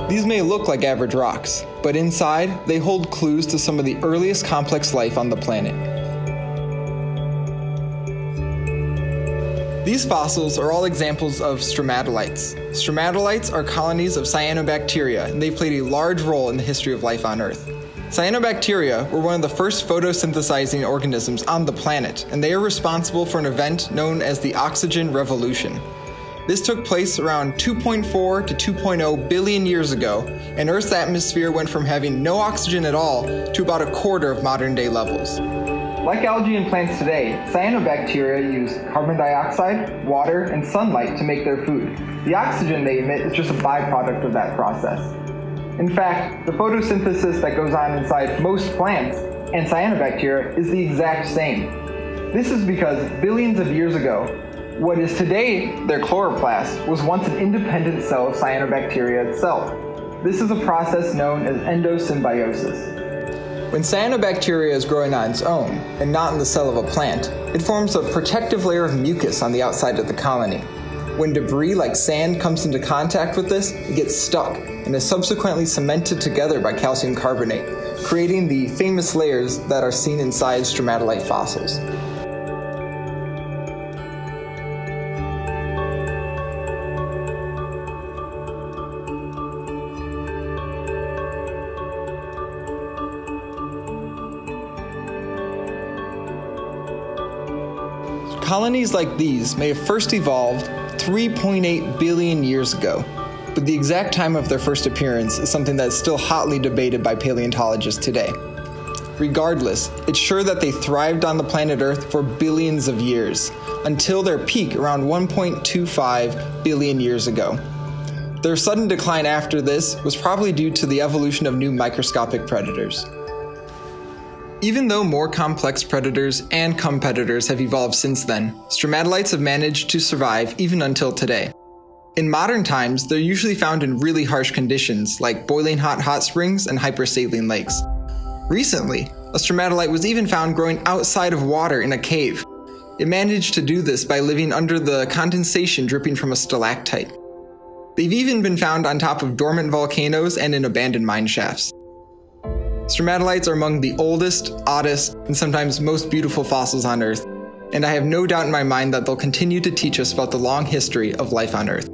These may look like average rocks, but inside, they hold clues to some of the earliest complex life on the planet. These fossils are all examples of stromatolites. Stromatolites are colonies of cyanobacteria, and they've played a large role in the history of life on Earth. Cyanobacteria were one of the first photosynthesizing organisms on the planet, and they are responsible for an event known as the oxygen revolution. This took place around 2.4 to 2.0 billion years ago, and Earth's atmosphere went from having no oxygen at all to about a quarter of modern-day levels. Like algae and plants today, cyanobacteria use carbon dioxide, water, and sunlight to make their food. The oxygen they emit is just a byproduct of that process. In fact, the photosynthesis that goes on inside most plants and cyanobacteria is the exact same. This is because billions of years ago, what is today their chloroplast was once an independent cell of cyanobacteria itself. This is a process known as endosymbiosis. When cyanobacteria is growing on its own, and not in the cell of a plant, it forms a protective layer of mucus on the outside of the colony. When debris like sand comes into contact with this, it gets stuck and is subsequently cemented together by calcium carbonate, creating the famous layers that are seen inside stromatolite fossils. Colonies like these may have first evolved 3.8 billion years ago, but the exact time of their first appearance is something that is still hotly debated by paleontologists today. Regardless, it's sure that they thrived on the planet Earth for billions of years, until their peak around 1.25 billion years ago. Their sudden decline after this was probably due to the evolution of new microscopic predators. Even though more complex predators and competitors have evolved since then, stromatolites have managed to survive even until today. In modern times, they're usually found in really harsh conditions like boiling hot springs and hypersaline lakes. Recently, a stromatolite was even found growing outside of water in a cave. It managed to do this by living under the condensation dripping from a stalactite. They've even been found on top of dormant volcanoes and in abandoned mine shafts. Stromatolites are among the oldest, oddest, and sometimes most beautiful fossils on Earth, and I have no doubt in my mind that they'll continue to teach us about the long history of life on Earth.